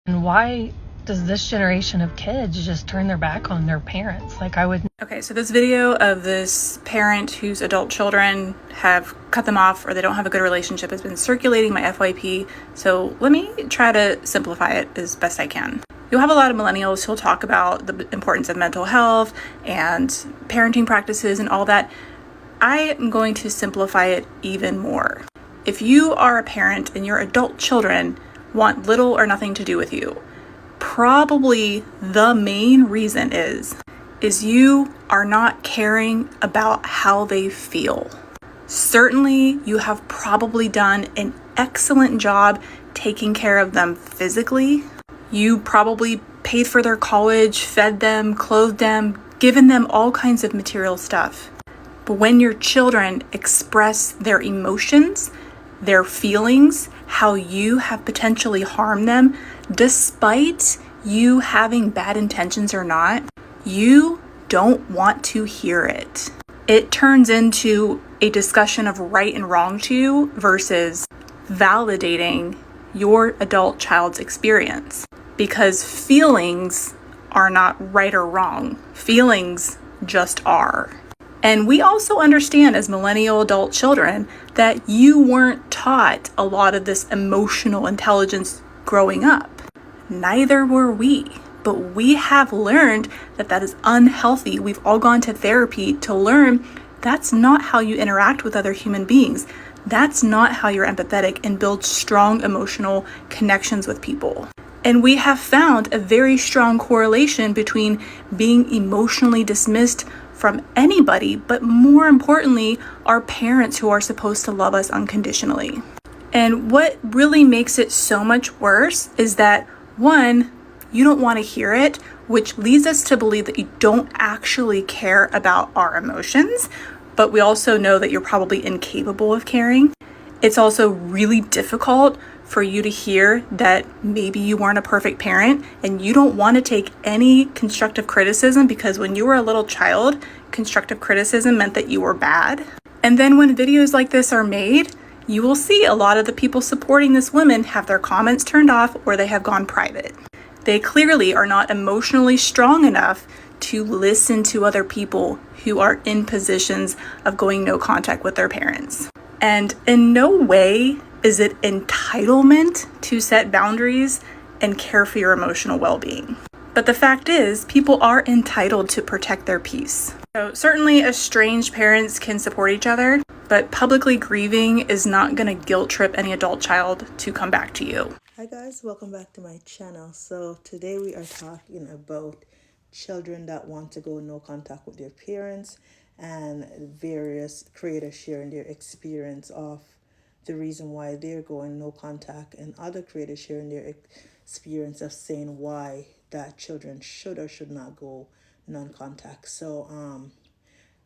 And why does this generation of kids just turn their back on their parents? Like, I would. Okay, so this video of this parent whose adult children have cut them off or they don't have a good relationship has been circulating my FYP. So let me try to simplify it as best I can. You'll have a lot of millennials who'll talk about the importance of mental health and parenting practices and all that. I am going to simplify it even more. If you are a parent and your adult children want little or nothing to do with you, probably the main reason is you are not caring about how they feel. Certainly, you have probably done an excellent job taking care of them physically. You probably paid for their college, fed them, clothed them, given them all kinds of material stuff. But when your children express their emotions, their feelings, how you have potentially harmed them, despite you having bad intentions or not, you don't want to hear it. It turns into a discussion of right and wrong to you versus validating your adult child's experience. Because feelings are not right or wrong. Feelings just are. And we also understand as millennial adult children that you weren't taught a lot of this emotional intelligence growing up. Neither were we, but we have learned that that is unhealthy. We've all gone to therapy to learn that's not how you interact with other human beings. That's not how you're empathetic and build strong emotional connections with people. And we have found a very strong correlation between being emotionally dismissed from anybody, but more importantly, our parents who are supposed to love us unconditionally. And what really makes it so much worse is that, one, you don't want to hear it, which leads us to believe that you don't actually care about our emotions, but we also know that you're probably incapable of caring. It's also really difficult for you to hear that maybe you weren't a perfect parent and you don't want to take any constructive criticism because when you were a little child, constructive criticism meant that you were bad. And then when videos like this are made, you will see a lot of the people supporting this woman have their comments turned off or they have gone private. They clearly are not emotionally strong enough to listen to other people who are in positions of going no contact with their parents. And in no way is it entitlement to set boundaries and care for your emotional well-being. But the fact is, people are entitled to protect their peace. So certainly estranged parents can support each other, but publicly grieving is not going to guilt trip any adult child to come back to you. Hi guys, welcome back to my channel. So today we are talking about children that want to go no contact with their parents and various creators sharing their experience of the reason why they're going no contact and other creators sharing their experience of saying why that children should or should not go non-contact. So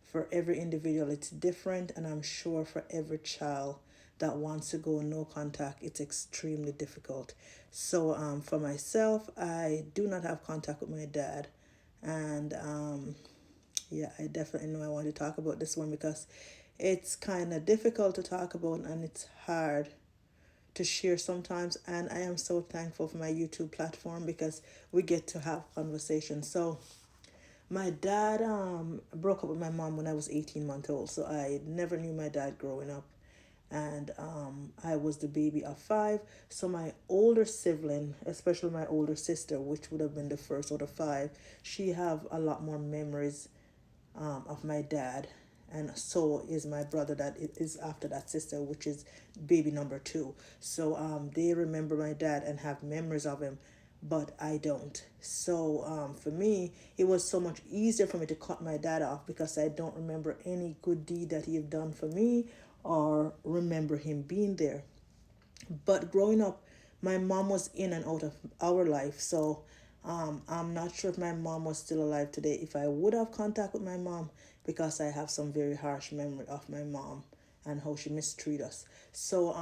for every individual it's different, and I'm sure for every child that wants to go no contact it's extremely difficult. So for myself, I do not have contact with my dad, and yeah, I definitely know I want to talk about this one because it's kind of difficult to talk about and it's hard to share sometimes, and I am so thankful for my YouTube platform because we get to have conversations. So my dad broke up with my mom when I was 18 months old, so I never knew my dad growing up. And I was the baby of five. So my older sibling, especially my older sister, which would have been the first out of five, she have a lot more memories of my dad. And so is my brother that is after that sister, which is baby number two. So they remember my dad and have memories of him, but I don't. So for me, it was so much easier for me to cut my dad off because I don't remember any good deed that he have done for me or remember him being there. But growing up, my mom was in and out of our life. So I'm not sure if my mom was still alive today, if I would have contact with my mom, because I have some very harsh memory of my mom and how she mistreated us. So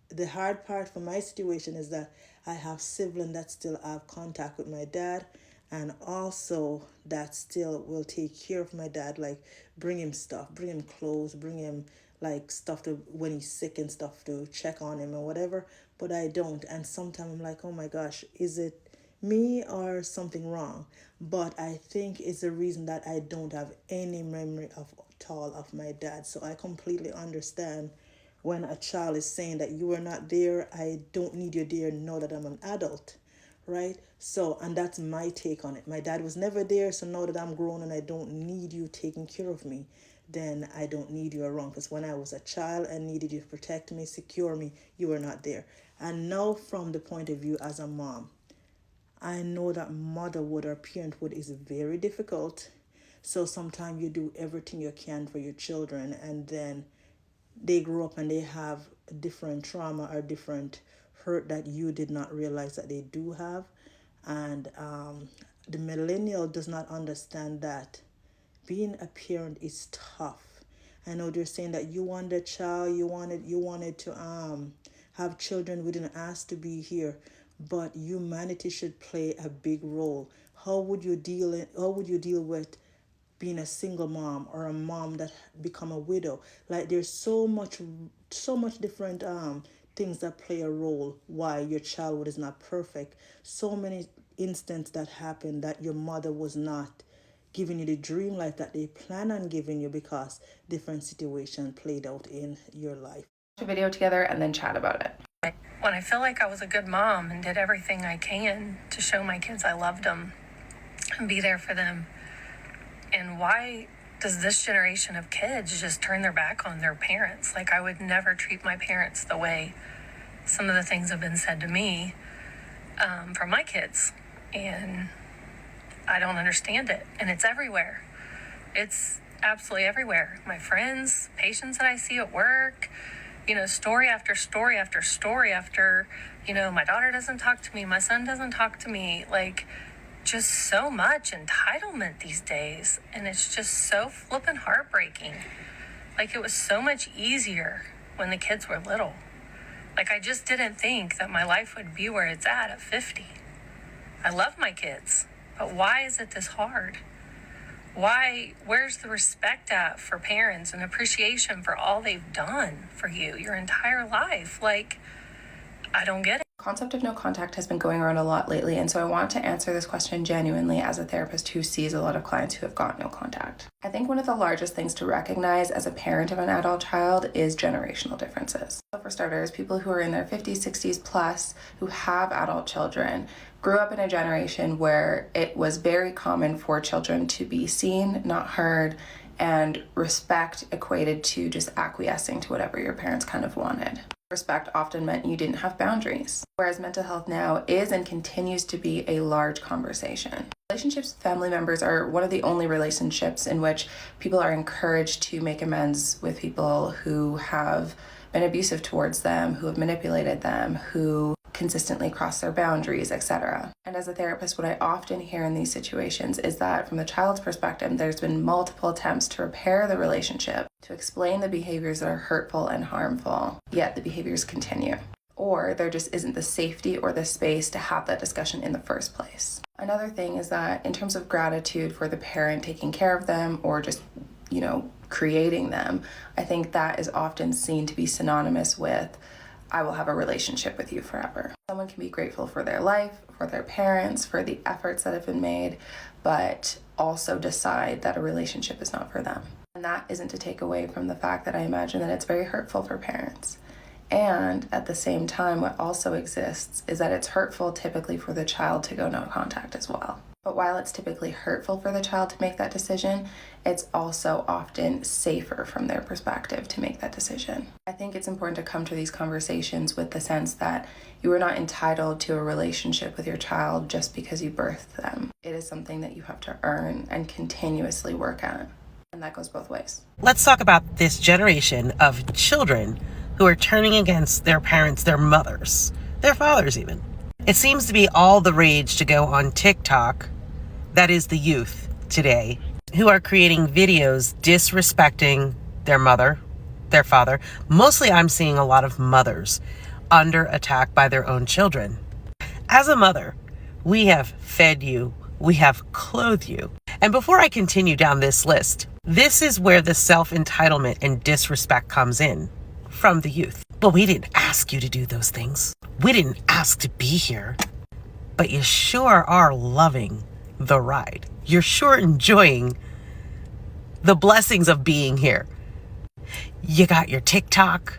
the hard part for my situation is that I have siblings that still have contact with my dad, and also that still will take care of my dad, like bring him stuff, bring him clothes, bring him like stuff to when he's sick and stuff to check on him and whatever. but I don't. And sometimes I'm like, oh my gosh, is it me or something wrong? But I think it's the reason that I don't have any memory of at all of my dad. So I completely understand when a child is saying that you were not there, I don't need you there now that I'm an adult, right? So, and that's my take on it. My dad was never there, so now that I'm grown and I don't need you taking care of me, then I don't need you around. Because when I was a child and needed you to protect me, secure me, you were not there. And now, from the point of view as a mom, I know that motherhood or parenthood is very difficult. So sometimes you do everything you can for your children, and then they grow up and they have different trauma or different hurt that you did not realize that they do have. And the millennial does not understand that being a parent is tough. I know they're saying that you want a child, you wanted to have children, we didn't ask to be here, but humanity should play a big role. How would you deal with being a single mom or a mom that become a widow? Like there's so much different things that play a role why your childhood is not perfect. So many instances that happen that your mother was not giving you the dream life that they plan on giving you because different situations played out in your life. A video together and then chat about it. When I feel like I was a good mom and did everything I can to show my kids I loved them and be there for them. And why does this generation of kids just turn their back on their parents? Like, I would never treat my parents the way some of the things have been said to me from my kids. And I don't understand it. And it's everywhere. It's absolutely everywhere. My friends, patients that I see at work, story after story after story after, my daughter doesn't talk to me, my son doesn't talk to me, like just so much entitlement these days. And it's just so flippin' heartbreaking. Like, it was so much easier when the kids were little. Like, I just didn't think that my life would be where it's at 50. I love my kids, but why is it this hard? Where's the respect at for parents and appreciation for all they've done for you your entire life? Like, I don't get it. Concept of no contact has been going around a lot lately, and so I want to answer this question genuinely as a therapist who sees a lot of clients who have got no contact. I think one of the largest things to recognize as a parent of an adult child is generational differences. So for starters, people who are in their 50s, 60s plus who have adult children grew up in a generation where it was very common for children to be seen, not heard, and respect equated to just acquiescing to whatever your parents kind of wanted. Respect often meant you didn't have boundaries, whereas mental health now is and continues to be a large conversation. Relationships with family members are one of the only relationships in which people are encouraged to make amends with people who have been abusive towards them, who have manipulated them, who consistently cross their boundaries, etc. And as a therapist, what I often hear in these situations is that from the child's perspective, there's been multiple attempts to repair the relationship, to explain the behaviors that are hurtful and harmful, yet the behaviors continue. Or there just isn't the safety or the space to have that discussion in the first place. Another thing is that in terms of gratitude for the parent taking care of them or just, creating them, I think that is often seen to be synonymous with I will have a relationship with you forever. Someone can be grateful for their life, for their parents, for the efforts that have been made, but also decide that a relationship is not for them. And that isn't to take away from the fact that I imagine that it's very hurtful for parents. And at the same time, what also exists is that it's hurtful typically for the child to go no contact as well. But while it's typically hurtful for the child to make that decision, it's also often safer from their perspective to make that decision. I think it's important to come to these conversations with the sense that you are not entitled to a relationship with your child just because you birthed them. It is something that you have to earn and continuously work at. And that goes both ways. Let's talk about this generation of children who are turning against their parents, their mothers, their fathers even. It seems to be all the rage to go on TikTok, that is the youth today, who are creating videos disrespecting their mother, their father. Mostly I'm seeing a lot of mothers under attack by their own children. As a mother, we have fed you, we have clothed you. And before I continue down this list, this is where the self-entitlement and disrespect comes in from the youth. But we didn't ask you to do those things. We didn't ask to be here. But you sure are loving the ride. You're sure enjoying the blessings of being here. You got your TikTok.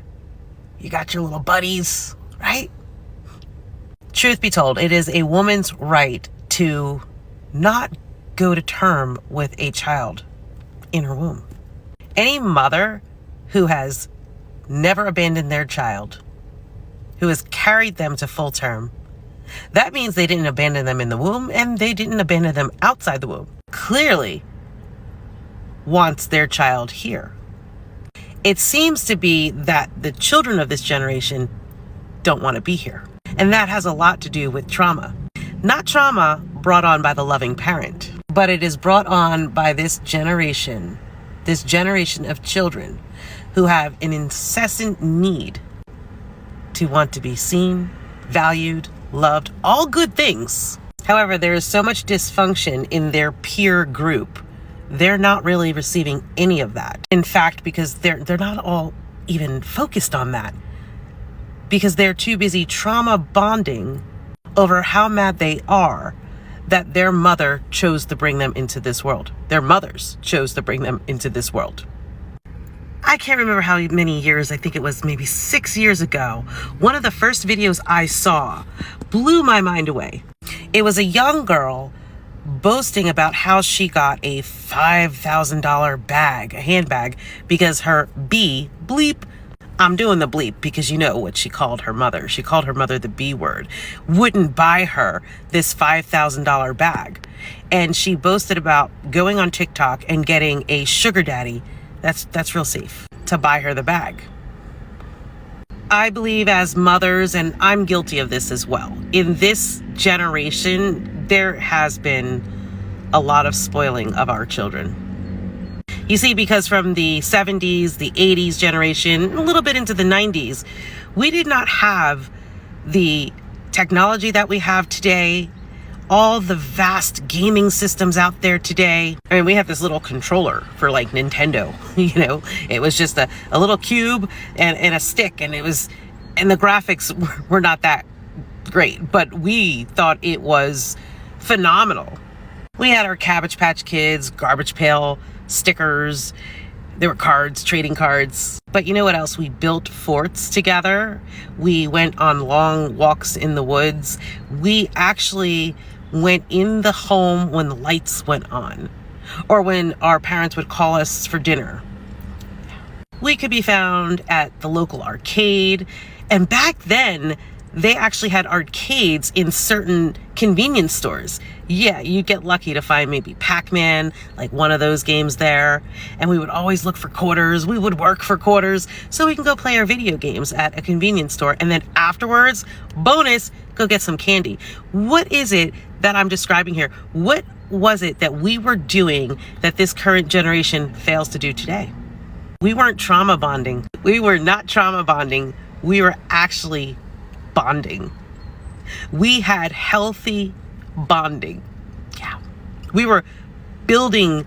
You got your little buddies, right? Truth be told, it is a woman's right to not go to term with a child in her womb. Any mother who has never abandoned their child, who has carried them to full term, that means they didn't abandon them in the womb and they didn't abandon them outside the womb. Clearly wants their child here. It seems to be that the children of this generation don't want to be here. And that has a lot to do with trauma. Not trauma brought on by the loving parent, but it is brought on by this generation of children who have an incessant need to want to be seen, valued, loved, all good things. However, there is so much dysfunction in their peer group. They're not really receiving any of that. In fact, because they're not all even focused on that, because they're too busy trauma bonding over how mad they are that their mother chose to bring them into this world. Their mothers chose to bring them into this world. I can't remember how many years, I think it was maybe 6 years ago, one of the first videos I saw blew my mind away. It was a young girl boasting about how she got a $5,000 bag, a handbag, because her bleep, I'm doing the bleep because you know what she called her mother. She called her mother the B word, wouldn't buy her this $5,000 bag. And she boasted about going on TikTok and getting a sugar daddy, that's real safe, to buy her the bag. I believe as mothers, and I'm guilty of this as well, in this generation, there has been a lot of spoiling of our children. You see, because from the 70s, the 80s generation, a little bit into the 90s, we did not have the technology that we have today, all the vast gaming systems out there today. I mean, we have this little controller for like Nintendo, you know, it was just a little cube and a stick, and the graphics were not that great, but we thought it was phenomenal. We had our Cabbage Patch Kids, Garbage Pail stickers. There were cards, trading cards. But you know what else? We built forts together. We went on long walks in the woods. We actually went in the home when the lights went on, or when our parents would call us for dinner. We could be found at the local arcade. And back then, they actually had arcades in certain convenience stores. Yeah, you'd get lucky to find maybe Pac-Man, like one of those games there. And we would always look for quarters. We would work for quarters so we can go play our video games at a convenience store. And then afterwards, bonus, go get some candy. What is it that I'm describing here? What was it that we were doing that this current generation fails to do today? We weren't trauma bonding. We were not trauma bonding. We were actually bonding. We had healthy bonding. Yeah. We were building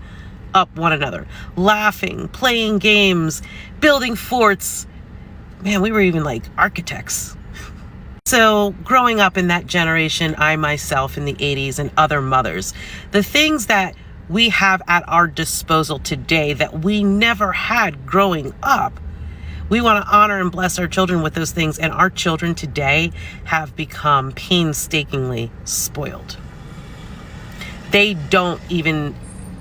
up one another, laughing, playing games, building forts. Man, we were even like architects. So growing up in that generation, I myself in the 80s and other mothers, the things that we have at our disposal today that we never had growing up, we want to honor and bless our children with those things. And our children today have become painstakingly spoiled. They don't even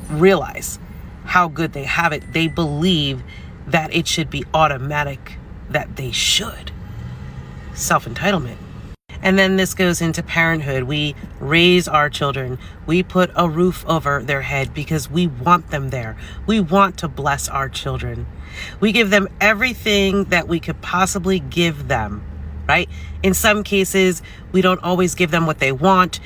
realize how good they have it. They believe that it should be automatic, that they should. Self-entitlement. And then this goes into parenthood. We raise our children. We put a roof over their head because we want them there. We want to bless our children. We give them everything that we could possibly give them, right? In some cases, we don't always give them what they want.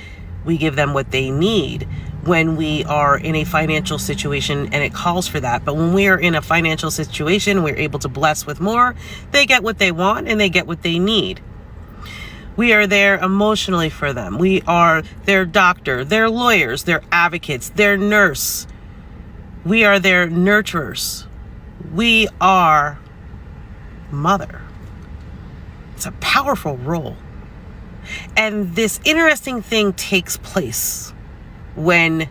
We give them what they need when we are in a financial situation and it calls for that. But when we are in a financial situation, we're able to bless with more. They get what they want and they get what they need. We are there emotionally for them. We are their doctor, their lawyers, their advocates, their nurse. We are their nurturers. We are mother. It's a powerful role. And this interesting thing takes place when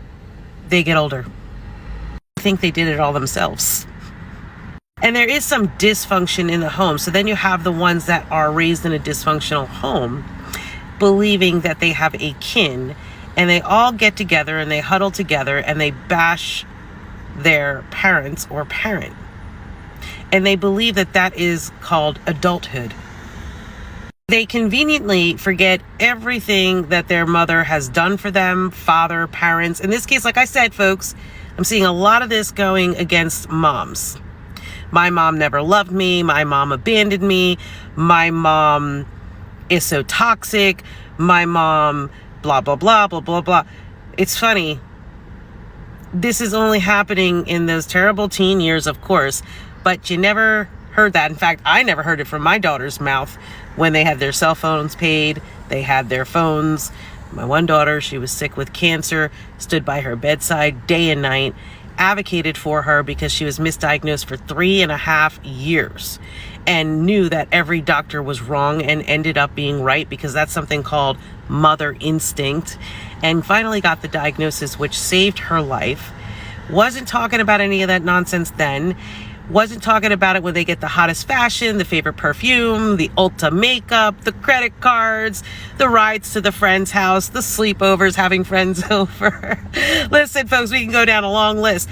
they get older. I think they did it all themselves. And there is some dysfunction in the home. So then you have the ones that are raised in a dysfunctional home, believing that they have a kin, and they all get together and they huddle together and they bash their parents or parent. And they believe that that is called adulthood. They conveniently forget everything that their mother has done for them, father, parents. In this case, like I said, folks, I'm seeing a lot of this going against moms. My mom never loved me. My mom abandoned me. My mom is so toxic. My mom, blah, blah, blah, blah, blah, blah. It's funny. This is only happening in those terrible teen years, of course, but you never heard that. In fact, I never heard it from my daughter's mouth when they had their cell phones paid, they had their phones. My one daughter, she was sick with cancer, stood by her bedside day and night, advocated for her because she was misdiagnosed for 3.5 years and knew that every doctor was wrong and ended up being right because that's something called mother instinct, and finally got the diagnosis, which saved her life. Wasn't talking about any of that nonsense then. Wasn't talking about it when they get the hottest fashion, the favorite perfume, the Ulta makeup, the credit cards, the rides to the friend's house, the sleepovers, having friends over. Listen, folks, we can go down a long list.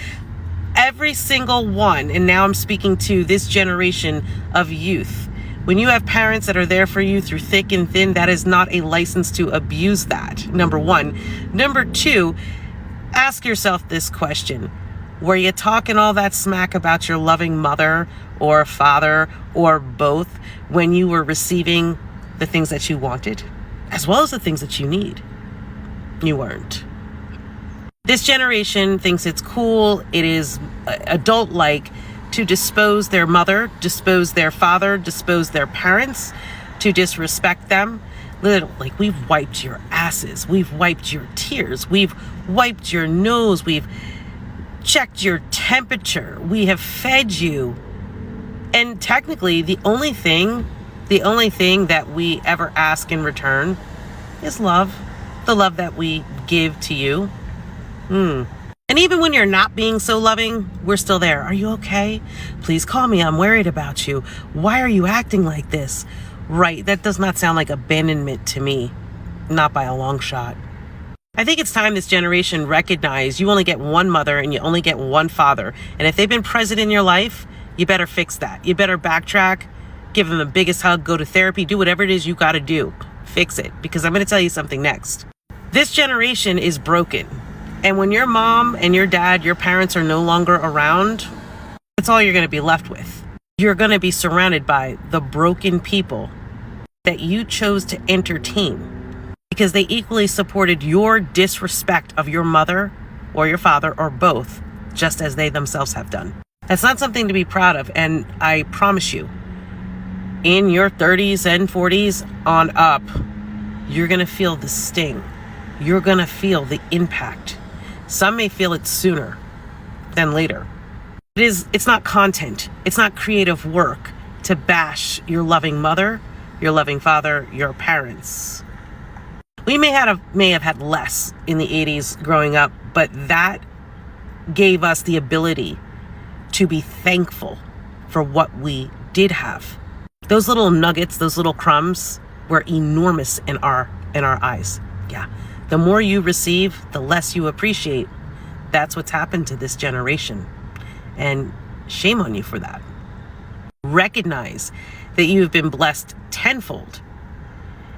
Every single one, and now I'm speaking to this generation of youth. When you have parents that are there for you through thick and thin, that is not a license to abuse that, number one. Number two, ask yourself this question. Were you talking all that smack about your loving mother or father or both when you were receiving the things that you wanted, as well as the things that you need? You weren't. This generation thinks it's cool, it is adult-like to dispose their mother, dispose their father, dispose their parents, to disrespect them. Like, we've wiped your asses, we've wiped your tears, we've wiped your nose, we've checked your temperature, we have fed you. And technically, the only thing that we ever ask in return is love. The love that we give to you. And even when you're not being so loving, we're still there. Are you okay? Please call me. I'm worried about you. Why are you acting like this? Right, that does not sound like abandonment to me. Not by a long shot. I think it's time this generation recognize you only get one mother and you only get one father. And if they've been present in your life, you better fix that. You better backtrack, give them the biggest hug, go to therapy, do whatever it is you got to do. Fix it, because I'm going to tell you something next. This generation is broken. And when your mom and your dad, your parents are no longer around, that's all you're going to be left with. You're going to be surrounded by the broken people that you chose to entertain because they equally supported your disrespect of your mother or your father or both, just as they themselves have done. That's not something to be proud of. And I promise you, in your 30s and 40s on up, you're going to feel the sting. You're going to feel the impact. Some may feel it sooner than later. It's not content. It's not creative work to bash your loving mother, your loving father, your parents. We may have had less in the 80s growing up, but that gave us the ability to be thankful for what we did have. Those little nuggets, those little crumbs were enormous in our eyes. Yeah. The more you receive, the less you appreciate. That's what's happened to this generation. And shame on you for that. Recognize that you've been blessed tenfold.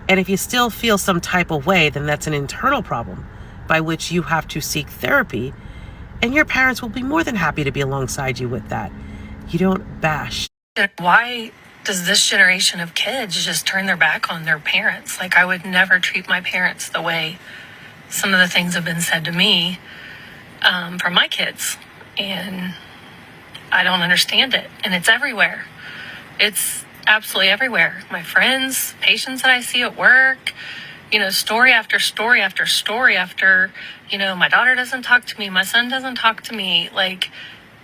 And if you still feel some type of way, then that's an internal problem by which you have to seek therapy. And your parents will be more than happy to be alongside you with that. You don't bash. Why does this generation of kids just turn their back on their parents? Like, I would never treat my parents the way some of the things have been said to me from my kids. And I don't understand it. And it's everywhere. It's absolutely everywhere. My friends, patients that I see at work, story after story after story after, my daughter doesn't talk to me, my son doesn't talk to me, like,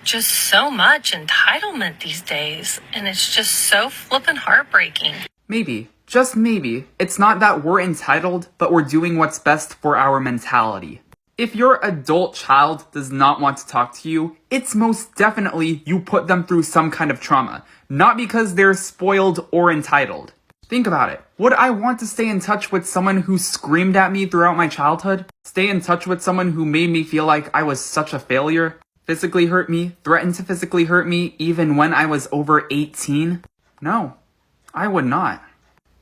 just so much entitlement these days. And it's just so flippin' heartbreaking. Maybe, just maybe, it's not that we're entitled, but we're doing what's best for our mentality. If your adult child does not want to talk to you, it's most definitely you put them through some kind of trauma, not because they're spoiled or entitled. Think about it. Would I want to stay in touch with someone who screamed at me throughout my childhood? Stay in touch with someone who made me feel like I was such a failure? Physically hurt me, threatened to physically hurt me even when I was over 18? No, I would not.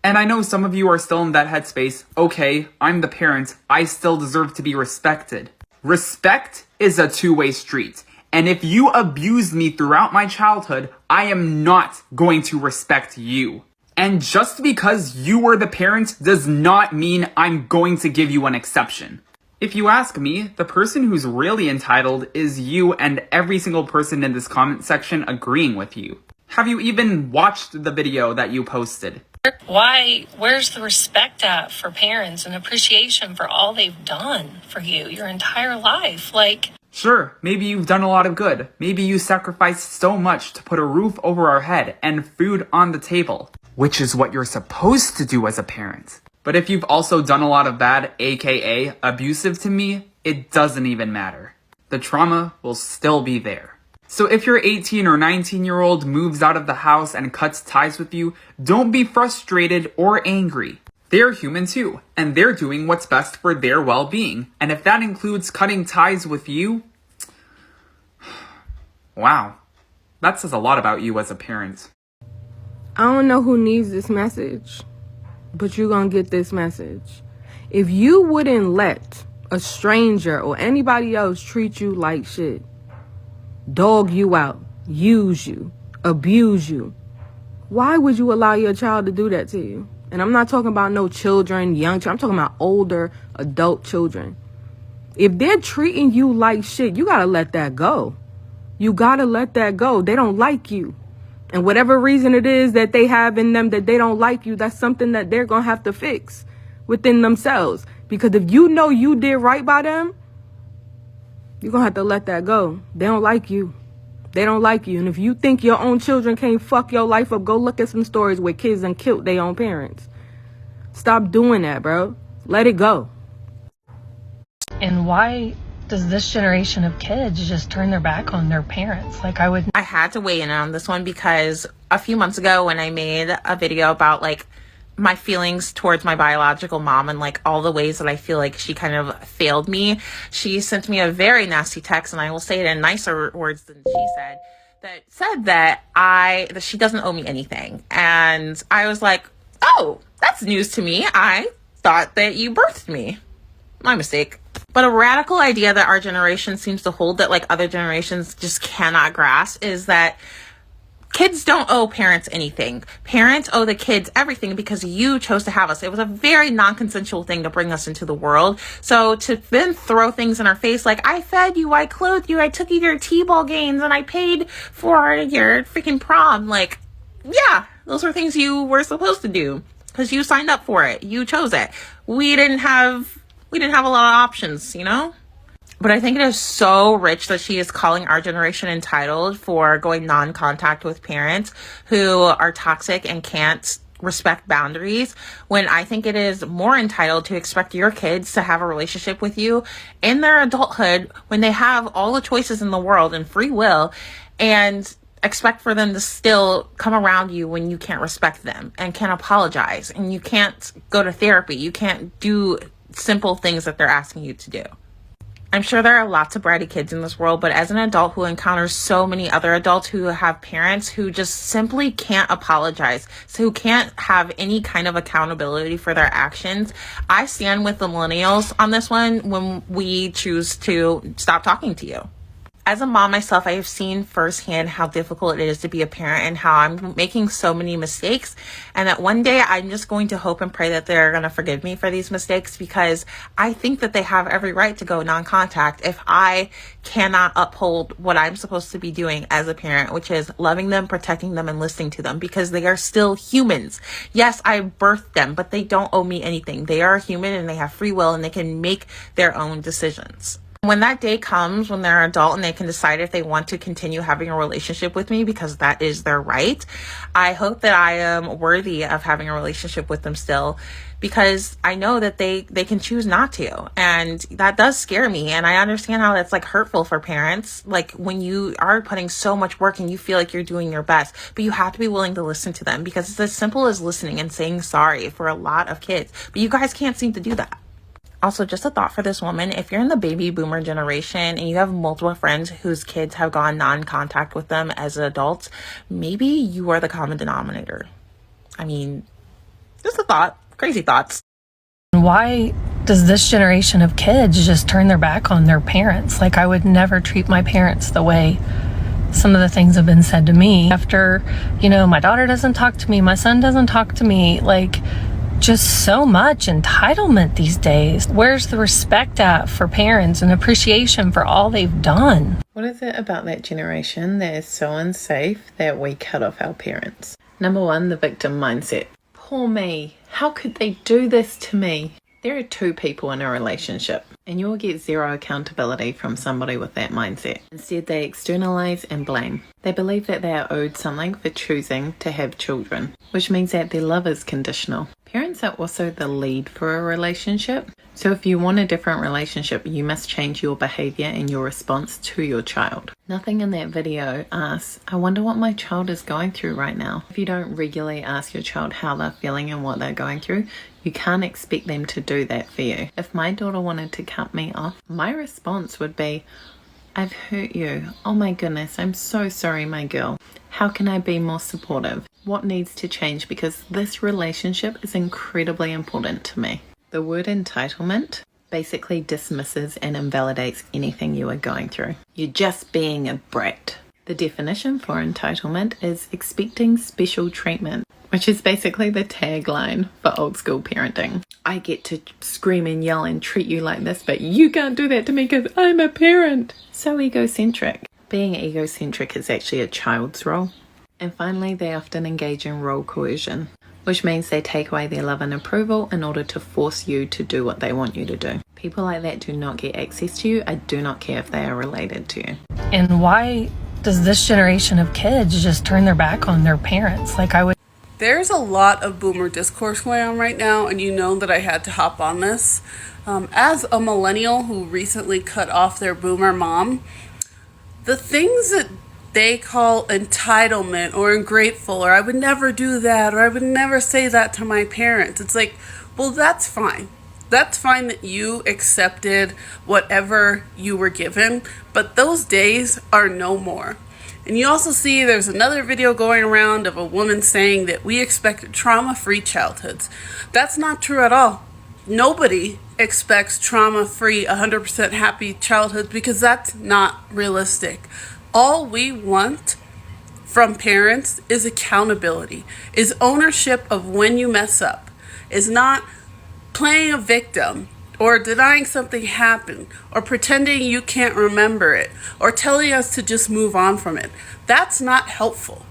And I know some of you are still in that headspace. Okay, I'm the parent. I still deserve to be respected. Respect is a two-way street. And if you abused me throughout my childhood, I am not going to respect you. And just because you were the parent does not mean I'm going to give you an exception. If you ask me, the person who's really entitled is you and every single person in this comment section agreeing with you. Have you even watched the video that you posted? Where's the respect at for parents and appreciation for all they've done for you your entire life? Sure, maybe you've done a lot of good. Maybe you sacrificed so much to put a roof over our head and food on the table, which is what you're supposed to do as a parent. But if you've also done a lot of bad, aka abusive to me, it doesn't even matter. The trauma will still be there. So if your 18 or 19-year-old moves out of the house and cuts ties with you, don't be frustrated or angry. They're human too, and they're doing what's best for their well-being. And if that includes cutting ties with you, wow, that says a lot about you as a parent. I don't know who needs this message, but you're gonna get this message. If you wouldn't let a stranger or anybody else treat you like shit, dog you out, use you, abuse you, why would you allow your child to do that to you? And I'm not talking about no children, young children. I'm talking about older adult children. If they're treating you like shit, you gotta let that go. You gotta let that go. They don't like you. And whatever reason it is that they have in them that they don't like you, that's something that they're gonna have to fix within themselves. Because if you know you did right by them, you're gonna have to let that go. They don't like you. They don't like you. And if you think your own children can't fuck your life up, go look at some stories where kids done killed their own parents. Stop doing that, bro. Let it go. And why does this generation of kids just turn their back on their parents? I had to weigh in on this one because a few months ago when I made a video about my feelings towards my biological mom and all the ways that I feel like she kind of failed me, she sent me a very nasty text, and I will say it in nicer words than she said, that she doesn't owe me anything. And I was like, oh, that's news to me. I thought that you birthed me. My mistake. But a radical idea that our generation seems to hold that other generations just cannot grasp is that kids don't owe parents anything. Parents owe the kids everything because you chose to have us. It was a very non-consensual thing to bring us into the world. So to then throw things in our face like, I fed you, I clothed you, I took you to your t-ball games, and I paid for your freaking prom. Yeah, those were things you were supposed to do because you signed up for it. You chose it. We didn't have a lot of options, But I think it is so rich that she is calling our generation entitled for going non-contact with parents who are toxic and can't respect boundaries, when I think it is more entitled to expect your kids to have a relationship with you in their adulthood when they have all the choices in the world and free will, and expect for them to still come around you when you can't respect them and can't apologize and you can't go to therapy. You can't do simple things that they're asking you to do. I'm sure there are lots of bratty kids in this world, but as an adult who encounters so many other adults who have parents who just simply can't apologize, so who can't have any kind of accountability for their actions, I stand with the millennials on this one when we choose to stop talking to you. As a mom myself, I have seen firsthand how difficult it is to be a parent and how I'm making so many mistakes, and that one day I'm just going to hope and pray that they're going to forgive me for these mistakes, because I think that they have every right to go non-contact if I cannot uphold what I'm supposed to be doing as a parent, which is loving them, protecting them, and listening to them, because they are still humans. Yes, I birthed them, but they don't owe me anything. They are human and they have free will and they can make their own decisions. When that day comes, when they're an adult and they can decide if they want to continue having a relationship with me, because that is their right, I hope that I am worthy of having a relationship with them still, because I know that they can choose not to. And that does scare me. And I understand how that's like hurtful for parents. Like when you are putting so much work and you feel like you're doing your best, but you have to be willing to listen to them, because it's as simple as listening and saying sorry for a lot of kids. But you guys can't seem to do that. Also, just a thought for this woman, if you're in the baby boomer generation and you have multiple friends whose kids have gone non-contact with them as adults, maybe you are the common denominator. I mean, just a thought. Crazy thoughts. Why does this generation of kids just turn their back on their parents? Like, I would never treat my parents the way some of the things have been said to me. After, my daughter doesn't talk to me, my son doesn't talk to me, like, just so much entitlement these days. Where's the respect at for parents and appreciation for all they've done? What is it about that generation that is so unsafe that we cut off our parents? Number one, the victim mindset. Poor me. How could they do this to me? There are two people in a relationship, and you'll get zero accountability from somebody with that mindset. Instead, they externalize and blame. They believe that they are owed something for choosing to have children, which means that their love is conditional. Parents are also the lead for a relationship. So if you want a different relationship, you must change your behavior and your response to your child. Nothing in that video asks, I wonder what my child is going through right now. If you don't regularly ask your child how they're feeling and what they're going through, you can't expect them to do that for you. If my daughter wanted to cut me off, my response would be, I've hurt you. Oh my goodness, I'm so sorry, my girl. How can I be more supportive? What needs to change? Because this relationship is incredibly important to me. The word entitlement basically dismisses and invalidates anything you are going through. You're just being a brat. The definition for entitlement is expecting special treatment, which is basically the tagline for old school parenting. I get to scream and yell and treat you like this, but you can't do that to me because I'm a parent. So egocentric. Being egocentric is actually a child's role. And finally, they often engage in role coercion, which means they take away their love and approval in order to force you to do what they want you to do. People like that do not get access to you. I do not care if they are related to you. And why does this generation of kids just turn their back on their parents? Like, There's a lot of boomer discourse going on right now, and you know that I had to hop on this. As a millennial who recently cut off their boomer mom, the things that they call entitlement or ungrateful, or I would never do that, or I would never say that to my parents. It's like, well, that's fine. That's fine that you accepted whatever you were given, but those days are no more. And you also see there's another video going around of a woman saying that we expect trauma-free childhoods. That's not true at all. Nobody expects trauma-free, 100% happy childhoods, because that's not realistic. All we want from parents is accountability, is ownership of when you mess up, is not playing a victim or denying something happened or pretending you can't remember it or telling us to just move on from it. That's not helpful.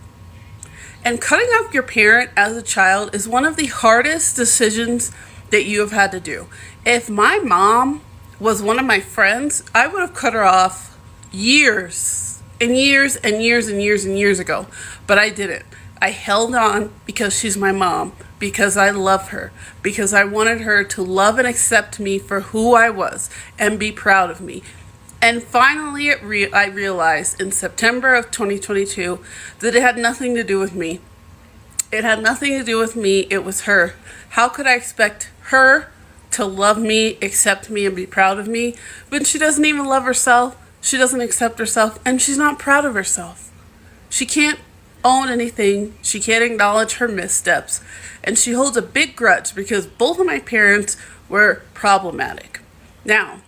And cutting off your parent as a child is one of the hardest decisions that you have had to do. If my mom was one of my friends, I would have cut her off years and years and years and years and years ago, but I didn't. I held on because she's my mom, because I love her, because I wanted her to love and accept me for who I was and be proud of me. And finally, I realized in September of 2022 that it had nothing to do with me. It had nothing to do with me. It was her. How could I expect her to love me, accept me, and be proud of me when she doesn't even love herself? She doesn't accept herself, and she's not proud of herself. She can't own anything. She can't acknowledge her missteps, and she holds a big grudge because both of my parents were problematic. Now,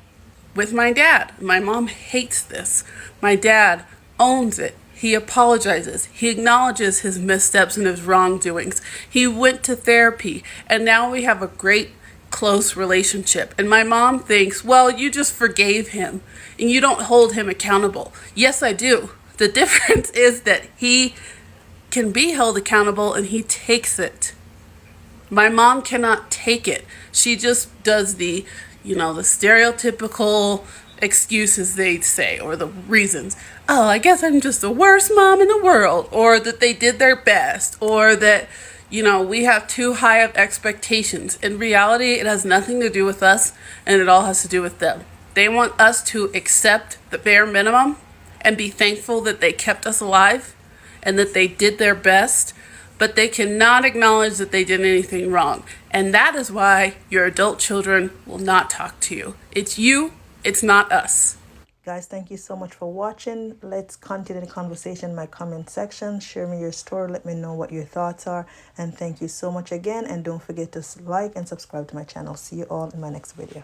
with my dad, my mom hates this. My dad owns it. He apologizes. He acknowledges his missteps and his wrongdoings. He went to therapy, and now we have a great close relationship. And my mom thinks, well, you just forgave him and you don't hold him accountable. Yes, I do. The difference is that he can be held accountable and he takes it. My mom cannot take it. She just does the stereotypical excuses they'd say, or the reasons. Oh, I guess I'm just the worst mom in the world, or that they did their best, or that, you know, we have too high of expectations. In reality, it has nothing to do with us, and it all has to do with them. They want us to accept the bare minimum and be thankful that they kept us alive and that they did their best, but they cannot acknowledge that they did anything wrong. And that is why your adult children will not talk to you. It's you, it's not us. Guys, thank you so much for watching. Let's continue the conversation in my comment section. Share me your story. Let me know what your thoughts are. And thank you so much again. And don't forget to like and subscribe to my channel. See you all in my next video.